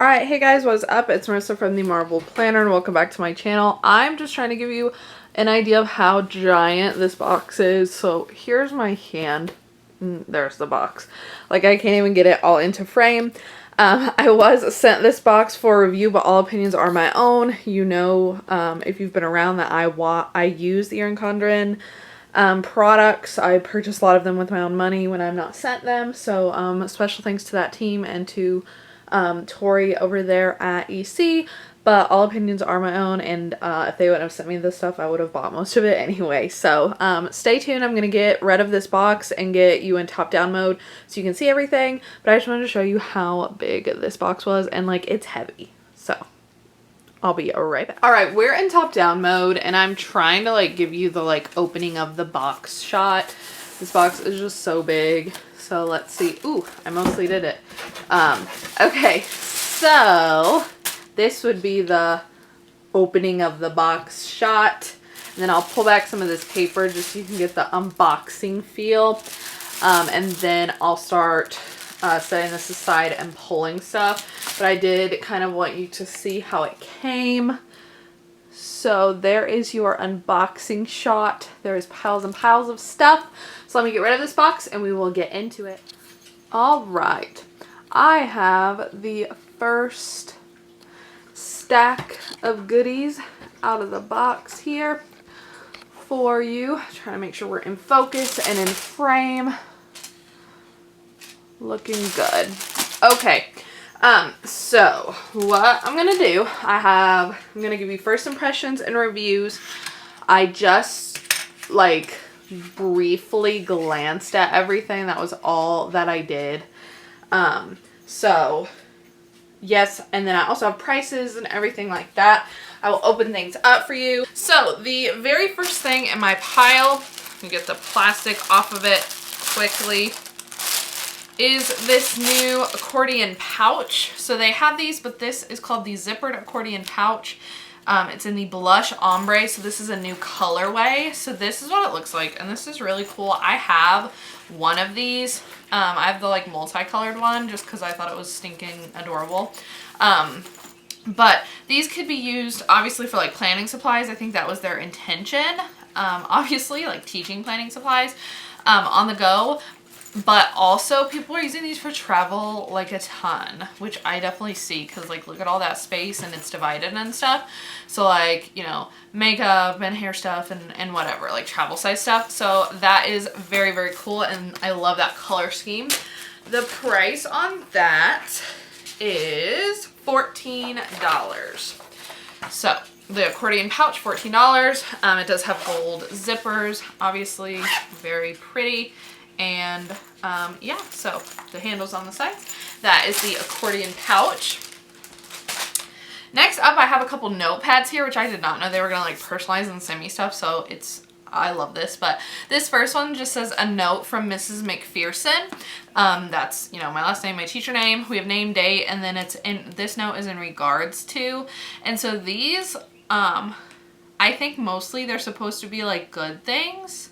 Alright, hey guys, what's up? It's Marissa from the Marvel Planner and welcome back to my channel. I'm just trying to give you an idea of how giant this box is. So here's my hand. There's the box. Like, I can't even get it all into frame. I was sent this box for review, but all opinions are my own. You know, if you've been around, that I use the Erin Condren products. I purchase a lot of them with my own money when I'm not sent them. So special thanks to that team and to Tori over there at EC, but all opinions are my own, and if they wouldn't have sent me this stuff, I would have bought most of it anyway. So stay tuned. I'm gonna get rid of this box and get you in top-down mode so you can see everything, but I just wanted to show you how big this box was, and like, it's heavy. So I'll be right back. All right, we're in top-down mode, and I'm trying to like give you the like opening of the box shot. This box is just so big. So let's see. Ooh, I mostly did it. Okay, so this would be the opening of the box shot. And then I'll pull back some of this paper just so you can get the unboxing feel. And then I'll start setting this aside and pulling stuff. But I did kind of want you to see how it came. So there is your unboxing shot. There is piles and piles of stuff. So let me get rid of this box and we will get into it. All right. I have the first stack of goodies out of the box here for you. Trying to make sure we're in focus and in frame. Looking good. Okay. So what I'm gonna do, I'm gonna give you first impressions and reviews. I just like briefly glanced at everything. That was all that I did. So yes, and then I also have prices and everything like that. I will open things up for you. So the very first thing in my pile, you get the plastic off of it quickly, is this new accordion pouch. So they have these, but this is called the zippered accordion pouch. It's in the blush ombre, so this is a new colorway. So this is what it looks like, and this is really cool. I have one of these. I have the like multicolored one just because I thought it was stinking adorable. But these could be used obviously for like planning supplies. I think that was their intention. Obviously like teaching planning supplies on the go. But also people are using these for travel like a ton, which I definitely see because like look at all that space and it's divided and stuff. So like, you know, makeup and hair stuff and whatever, like travel size stuff. So that is very, very cool, and I love that color scheme. The price on that is $14. So the accordion pouch, $14. It does have gold zippers, obviously very pretty. And yeah, so the handle's on the side. That is the accordion pouch. Next up, I have a couple notepads here, which I did not know they were gonna like personalize and send me stuff. So I love this. But this first one just says a note from Mrs. McPherson. That's, you know, my last name, my teacher name. We have name, date, and then this note is in regards to. And so these, I think mostly they're supposed to be like good things.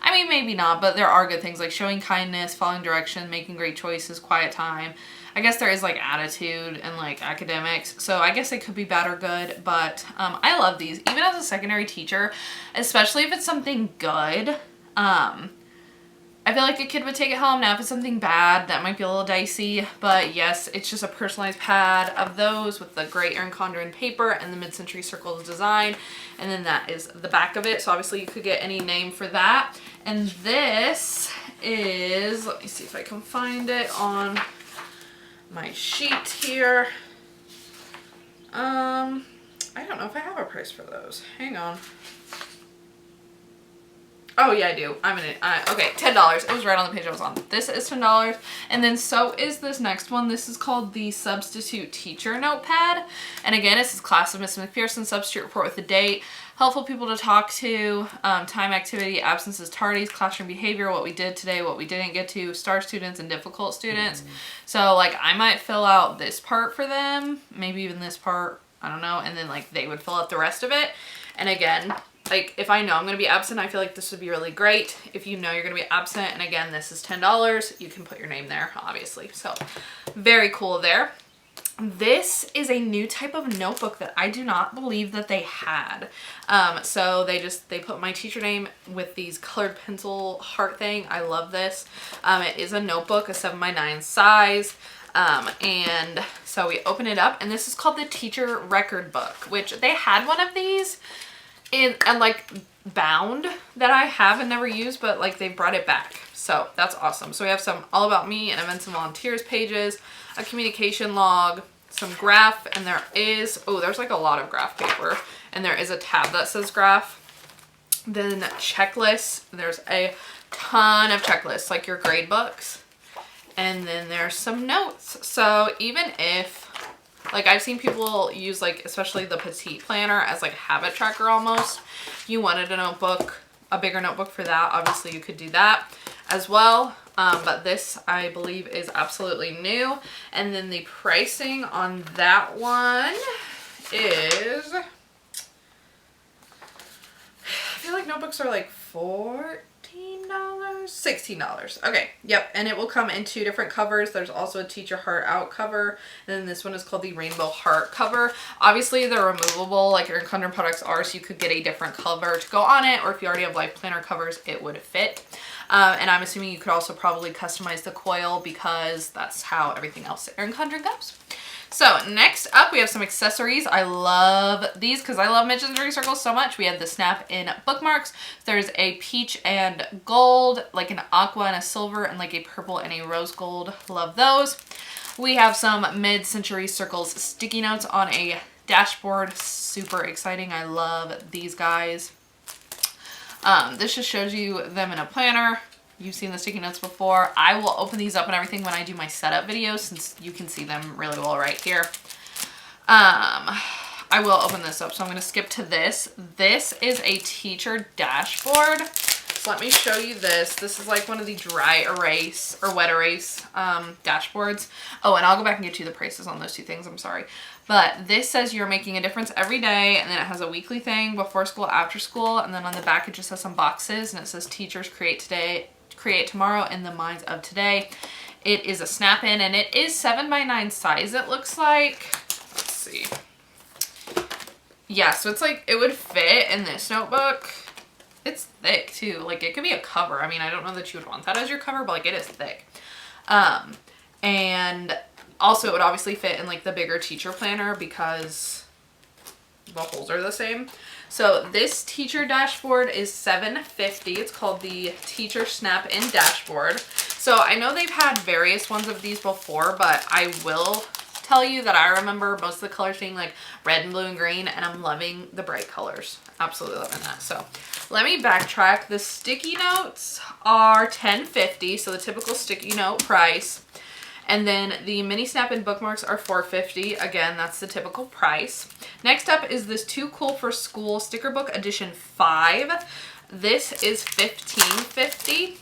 I mean, maybe not, but there are good things like showing kindness, following direction, making great choices, quiet time. I guess there is like attitude and like academics. So I guess it could be bad or good, but I love these. Even as a secondary teacher, especially if it's something good, I feel like a kid would take it home. Now if it's something bad, that might be a little dicey, but yes, it's just a personalized pad of those with the great Erin Condren paper and the mid-century circle design. And then that is the back of it. So obviously you could get any name for that. And this is, let me see if I can find it on my sheet here. I don't know if I have a price for those. Hang on. Oh yeah, I do. Okay, $10. It was right on the page I was on. This is $10. And then so is this next one. This is called the Substitute Teacher Notepad. And again, this is class of Miss McPherson, substitute report with the date, helpful people to talk to, time, activity, absences, tardies, classroom behavior, what we did today, what we didn't get to, star students and difficult students. So like I might fill out this part for them, maybe even this part, I don't know. And then like they would fill out the rest of it. And again, like if I know I'm going to be absent, I feel like this would be really great. If you know you're going to be absent, and again, this is $10, you can put your name there, obviously. So very cool there. This is a new type of notebook that I do not believe that they had. So they put my teacher name with these colored pencil heart thing. I love this. It is a notebook, a 7x9 size. And so we open it up, and this is called the Teacher Record Book, which they had one of these and like bound that I have and never used, but like they brought it back. So that's awesome. So we have some all about me and events and volunteers pages, a communication log, some graph, and there's like a lot of graph paper, and there is a tab that says graph. Then checklists. There's a ton of checklists, like your grade books. And then there's some notes. So even if, like, I've seen people use, like, especially the petite planner as like a habit tracker almost. If you wanted a notebook, a bigger notebook for that, obviously you could do that as well. But this, I believe, is absolutely new. And then the pricing on that one is, I feel like notebooks are like $14, $16. Okay, yep. And it will come in 2 different covers. There's also a Teacher Heart Out cover. And then this one is called the Rainbow Heart cover. Obviously, they're removable like your Condren products are, so you could get a different cover to go on it. Or if you already have life planner covers, it would fit. And I'm assuming you could also probably customize the coil because that's how everything else at Erin Condren goes. So next up, we have some accessories. I love these because I love midgets and dirty circles so much. We have the snap in bookmarks. There's a peach and gold, like an aqua and a silver, and like a purple and a rose gold. Love those. We have some mid-century circles sticky notes on a dashboard. Super exciting. I love these guys. This just shows you them in a planner. You've seen the sticky notes before. I will open these up and everything when I do my setup videos, since you can see them really well right here. I will open this up, so I'm going to skip to this. This is a teacher dashboard. So let me show you this. This is like one of the dry erase or wet erase dashboards. Oh, and I'll go back and get you the prices on those 2 things. I'm sorry. But this says you're making a difference every day, and then it has a weekly thing, before school, after school, and then on the back it just has some boxes, and it says teachers create today, create tomorrow in the minds of today. It is a snap-in, and it is 7x9 size, it looks like. Let's see. Yeah, so it's like, it would fit in this notebook. It's thick too. Like, it could be a cover. I mean, I don't know that you would want that as your cover, but like, it is thick. And also it would obviously fit in like the bigger teacher planner because the holes are the same. So this teacher dashboard is $7.50. It's called the Teacher Snap In Dashboard. So I know they've had various ones of these before, but I will tell you that I remember most of the colors being like red and blue and green, and I'm loving the bright colors. Absolutely loving that. So let me backtrack. The sticky notes are $10.50, so the typical sticky note price. And then the mini snap-in bookmarks are $4.50. Again, that's the typical price. Next up is this Too Cool for School Sticker Book Edition 5. This is $15.50.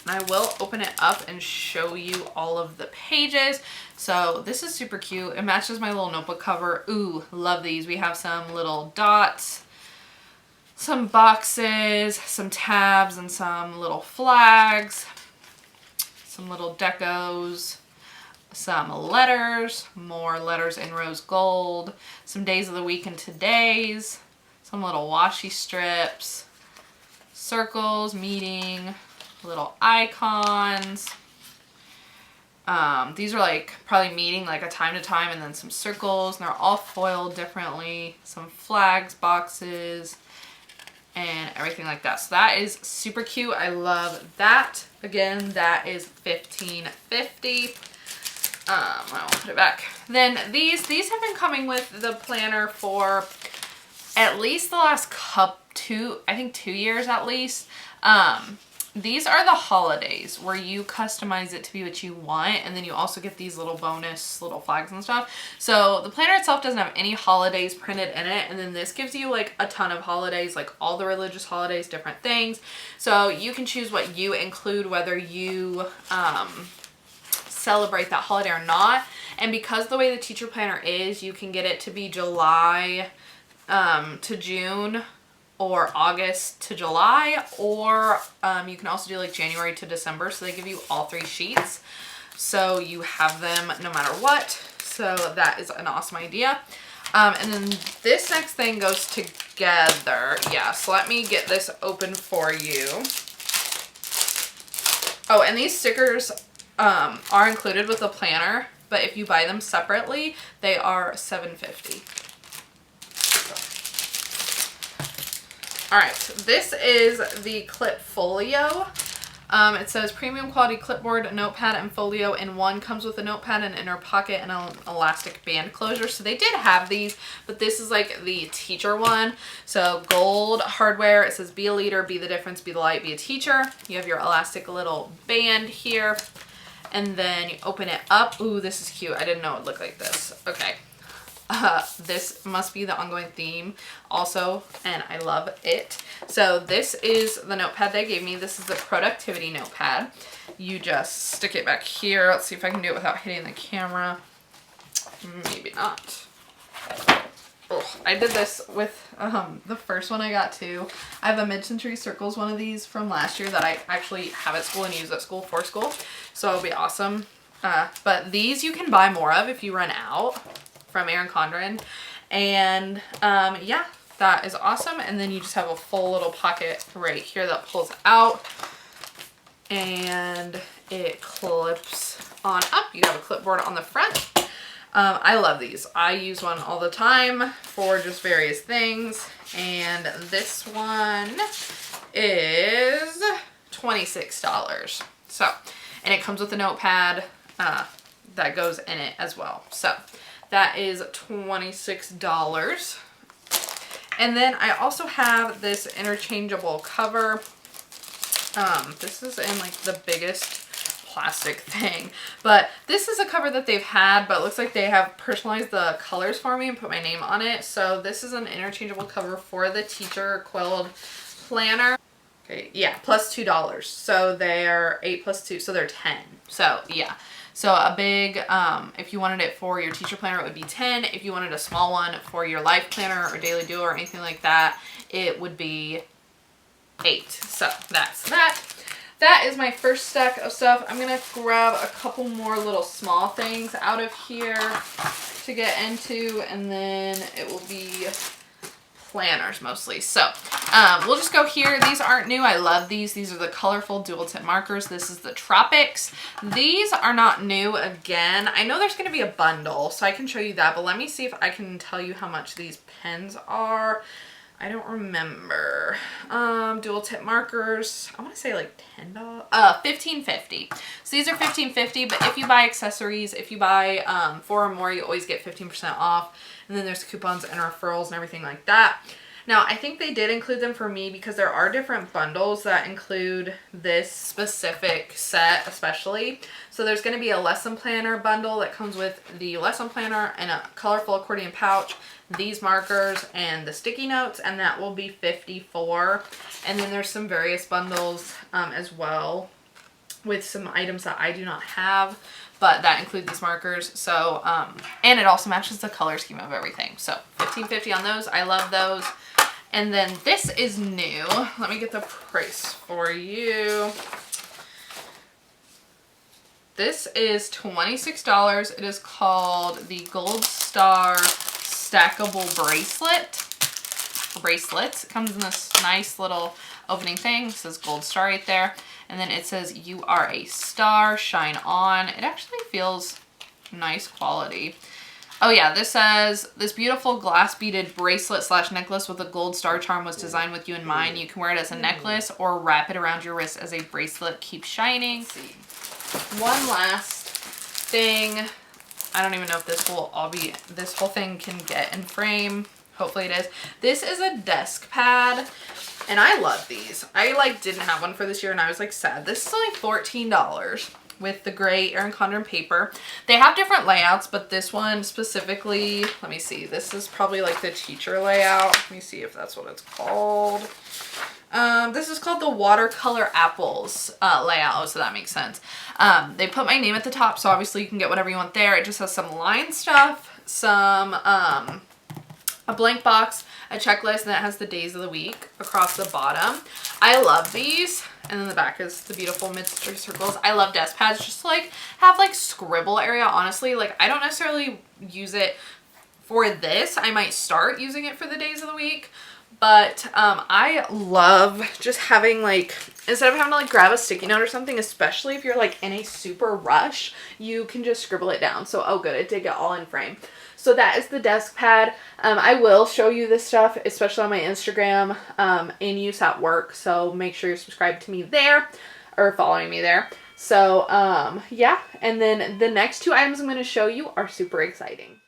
And I will open it up and show you all of the pages. So this is super cute. It matches my little notebook cover. Ooh, love these. We have some little dots, some boxes, some tabs, and some little flags, some little decos, some letters, more letters in rose gold, some days of the week and today's, some little washi strips, circles, meeting, little icons. These are like probably meeting like a time to time, and then some circles, and they're all foiled differently, some flags, boxes, and everything like that. So that is super cute. I love that. Again, that is $15.50. I will put it back. Then these have been coming with the planner for at least the last two years at least. These are the holidays where you customize it to be what you want, and then you also get these little bonus little flags and stuff. So the planner itself doesn't have any holidays printed in it, and then this gives you like a ton of holidays, like all the religious holidays, different things. So you can choose what you include, whether you celebrate that holiday or not. And because the way the teacher planner is, you can get it to be July to June, or August to July, or you can also do like January to December. So they give you all 3 sheets, so you have them no matter what. So that is an awesome idea. And then this next thing goes together. Yeah, so let me get this open for you. Oh, and these stickers are included with the planner, but if you buy them separately, they are $7.50. All right, this is the Clip Folio. It says premium quality clipboard, notepad, and folio in one. Comes with a notepad, an inner pocket, and an elastic band closure. So they did have these, but this is like the teacher one. So gold hardware. It says be a leader, be the difference, be the light, be a teacher. You have your elastic little band here. And then you open it up. Ooh, this is cute. I didn't know it would look like this. Okay. This must be the ongoing theme also, and I love it. So this is the notepad they gave me. This is the productivity notepad. You just stick it back here. Let's see if I can do it without hitting the camera. Maybe not. Oh, I did this with the first one I got too. I have a mid-century circles one of these from last year that I actually have at school and use at school for school. So it'll be awesome. But these you can buy more of if you run out, from Erin Condren. And yeah, that is awesome. And then you just have a full little pocket right here that pulls out and it clips on up. You have a clipboard on the front. I love these. I use one all the time for just various things. And this one is $26. So, and it comes with a notepad that goes in it as well. So that is $26. And then I also have this interchangeable cover. This is in like the biggest plastic thing, but this is a cover that they've had, but it looks like they have personalized the colors for me and put my name on it. So this is an interchangeable cover for the teacher quilled planner. Okay, yeah, plus $2. So they're 8 plus 2, so they're 10. So yeah. So a big, if you wanted it for your teacher planner, it would be 10. If you wanted a small one for your life planner or daily doer or anything like that, it would be 8. So that's that. That is my first stack of stuff. I'm going to grab a couple more little small things out of here to get into, and then it will be planners mostly. So we'll just go here. These aren't new. I love these. These are the colorful dual tip markers. This is the Tropics. These are not new again. I know there's going to be a bundle, so I can show you that, but let me see if I can tell you how much these pens are. I don't remember. Dual tip markers, I want to say like $10. $15.50. So these are $15.50, but if you buy accessories, if you buy 4 or more, you always get 15% off. And then there's coupons and referrals and everything like that. Now, I think they did include them for me because there are different bundles that include this specific set especially. So there's going to be a lesson planner bundle that comes with the lesson planner and a colorful accordion pouch, these markers, and the sticky notes, and that will be $54. And then there's some various bundles as well with some items that I do not have, but that include these markers. So, and it also matches the color scheme of everything. So $15.50 on those. I love those. And then this is new. Let me get the price for you. This is $26. It is called the Gold Star Stackable Bracelet. It comes in this nice little opening thing. It says Gold Star right there. And then it says, "You are a star, shine on." It actually feels nice quality. Oh yeah, this says, "This beautiful glass beaded bracelet / necklace with a gold star charm was designed with you in mind. You can wear it as a necklace or wrap it around your wrist as a bracelet. Keep shining." Let's see. One last thing. I don't even know if this will all be, this whole thing can get in frame. Hopefully it is. This is a desk pad. And I love these. I like didn't have one for this year and I was like sad. This is only $14 with the gray Erin Condren paper. They have different layouts, but this one specifically, let me see. This is probably like the teacher layout. Let me see if that's what it's called. This is called the Watercolor Apples layout, so that makes sense. They put my name at the top, so obviously you can get whatever you want there. It just has some line stuff, some a blank box, a checklist, and that has the days of the week across the bottom. I love these. And then the back is the beautiful mystery circles. I love desk pads just to like have like scribble area. Honestly, like I don't necessarily use it for this. I might start using it for the days of the week. But I love just having like, instead of having to like grab a sticky note or something, especially if you're like in a super rush, you can just scribble it down. So, oh good, it did get all in frame. So that is the desk pad. I will show you this stuff, especially on my Instagram, in use at work. So make sure you're subscribed to me there or following me there. So yeah, and then the next two items I'm going to show you are super exciting.